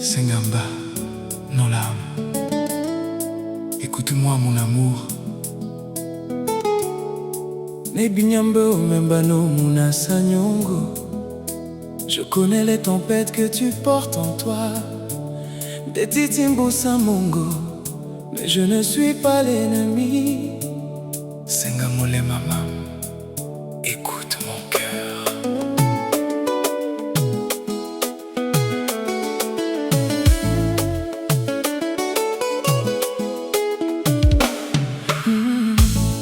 Sengamba, Nolam. Écoute-moi mon amour. Nebinyambo membano munasa nyongo. Je connais les tempêtes que tu portes en toi. Des titimbo samongo. Mais je ne suis pas l'ennemi. Sengamole maman, écoute mon cœur.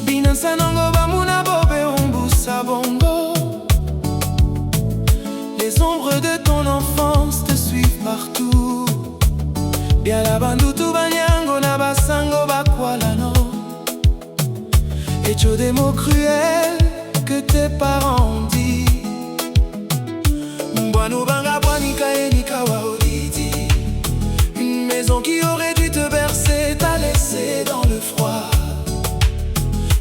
Binansa nango bamuna bobe umbusa bongo. Les ombres de ton enfance te suivent partout. Biala bandutu banyango na basango bakwalano. Et des mots cruels que tes parents ont dit. Mbwanu banga bwanika enika waodidi. Une maison qui aurait dû te bercer t'a laissé dans le froid.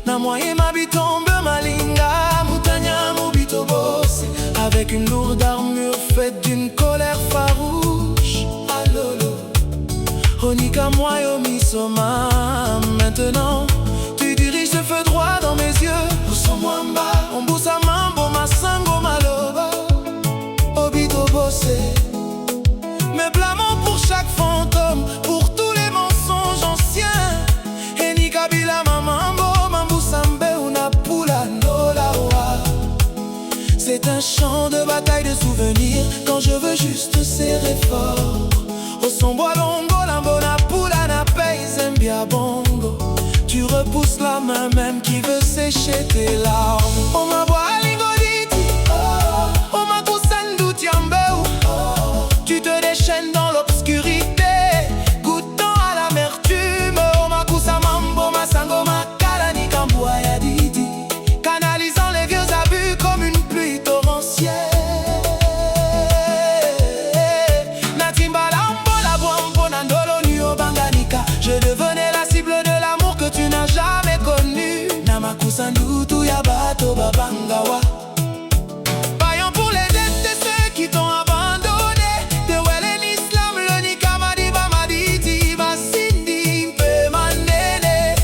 Na moye mabitombe malinga mutanya mubito bosse. Avec une lourde armure faite d'une colère farouche. Alolo Onika moyo misoma. Maintenant ce feu droit dans mes yeux. Osomwamba, ombusa mambo masango maloba. Obito bossé. Me blâmons pour chaque fantôme, pour tous les mensonges anciens. Eni kabila mamambo, mambusambe unapula nolawa. C'est un champ de bataille de souvenirs quand je veux juste serrer fort. Osombo longo lambona pula na paye zembia bongo. Tu repousses la main même qui veut sécher tes larmes. Oh ma voix lingoditi, oh ma kusandu tiambeu. Tu te déchaînes dans l'obscurité, goûtant à l'amertume. Oh ma kusamambo, ma sango, ma kalani kambua ya didi. Canalisant les vieux abus comme une pluie torrentielle. Natimbalambo la boambo nandolo nuo banganika. Je devenais la cible de l'amour que tu n'as jamais connu. Namakusandutu ya bato babangawa. Paillant pour les dettes de ceux qui t'ont abandonné. De Wellen Islam, le Nikamadi Bamaditi Basindi Mpe Manene.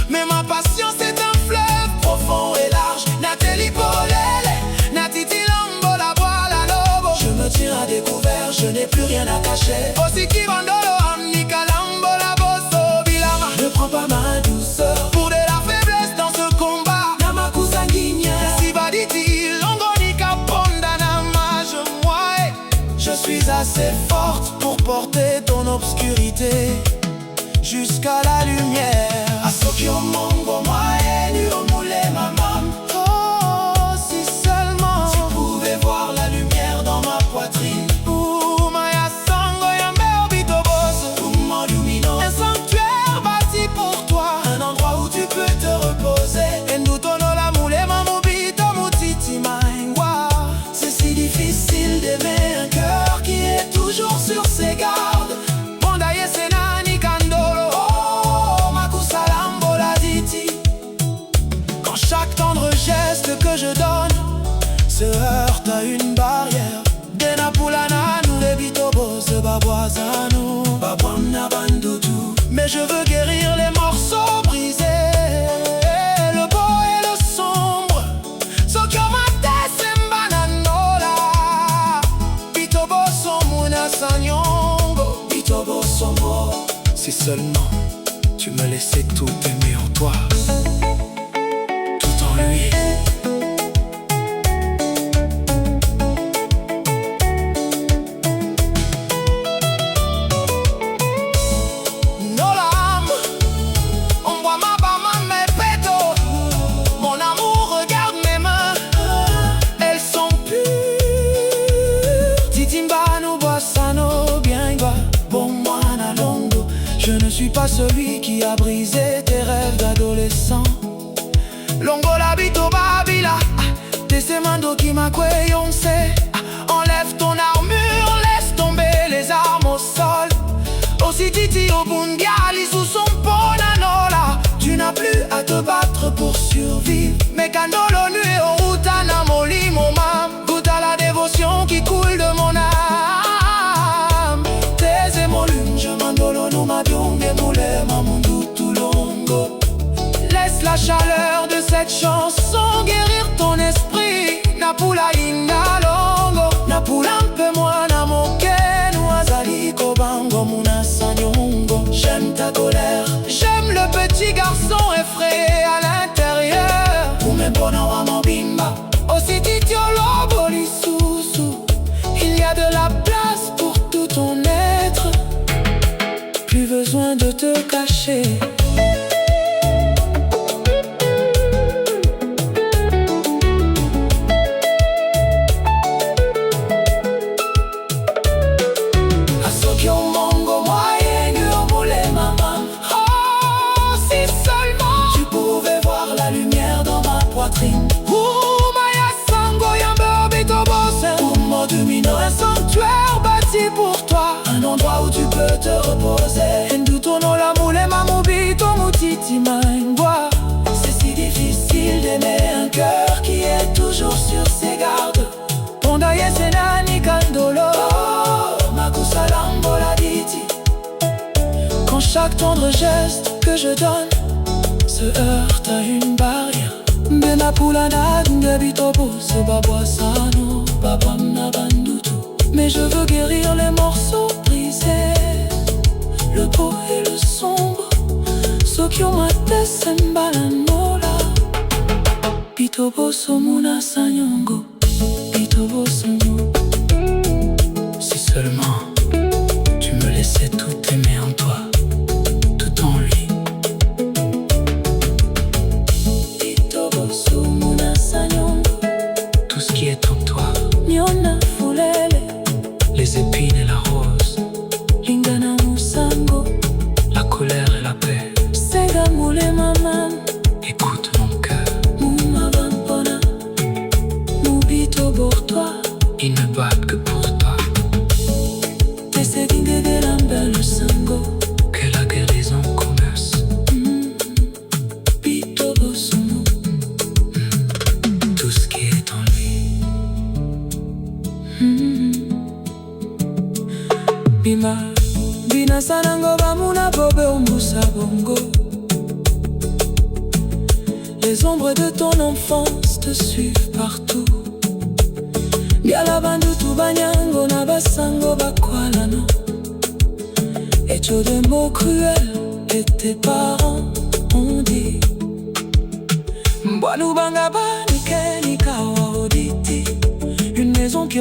Mais ma passion c'est un fleuve profond et large. Nateli Polele, Natiti Lambo la boila lobo. Je me tiens à découvert, je n'ai plus rien à cacher. Aussi qui bandolo amnika lambo la bosso bilama. Ne prends pas ma douceur pour de la faiblesse dans ce combat. Namakusanginya si baditi longonika ponda namage moi. Je suis assez forte pour porter ton obscurité jusqu'à la lumière. Asokyo mongo moi nu omule mamam. Oh si seulement tu pouvais voir la lumière dans ma poitrine. Un endroit où tu peux te reposer. C'est si difficile d'aimer un cœur qui est toujours sur ses gardes. Quand chaque tendre geste que je donne se heurte à une barrière. Mais je veux guérir les morceaux brisés, le beau et le sombre. Si seulement tu me laissais tout aimer en toi, tout en lui. Je ne suis pas celui qui a brisé tes rêves d'adolescent. Longo labito babila, tesemando qui m'a kweyonse. Enlève ton armure, laisse tomber les armes au sol. Aussi titi obundiali sous son ponanola. Tu n'as plus à te battre pour survivre. Mais candolo nu et oruta na molimo mam. Goûte à la dévotion qui coule de mon âme. la chaleur de cette chanson guérir ton esprit. Napula inga longo, napula mpe mwana moke, noazali kobango munasa nyongo. J'aime ta colère, j'aime le petit garçon effrayé à l'intérieur. Umepona wa mobimba, ositi tiolo bolisusu. Il y a de la place pour tout ton être, plus besoin de te cacher. Un sanctuaire bâti pour toi, un endroit où tu peux te reposer. C'est si difficile d'aimer un cœur qui est toujours sur ses gardes. Quand chaque tendre geste que je donne se heurte à une barrière. Mais je veux guérir les morceaux brisés, le beau et le sombre. Sokyo mate sembalanola, bitoboso muna sanyongo, bitoboso mo. Si seulement tu me laissais tout aimer en toi, tout en lui. Bitoboso muna sanyongo, tout ce qui est en toi, nyona fulele, les épines et la rose, lingana musango, la colère et la paix. Senga mule mama, écoute mon cœur, muma vampona, mubito pour toi. Ils ne battent que pour toi. Teseginde de l'ambel sango, que la guérison commence. Bito bosumo, tout ce qui est en lui. Bima, bina sanango bamuna bobe umbusa bongo. Les ombres de ton enfance te suivent partout. Biala bandu tu banyango na basango bakwalano. Hecho de mots cruels et tes parents ont dit. Mbwanu banga ba nikeni kawa oditi. Une maison qui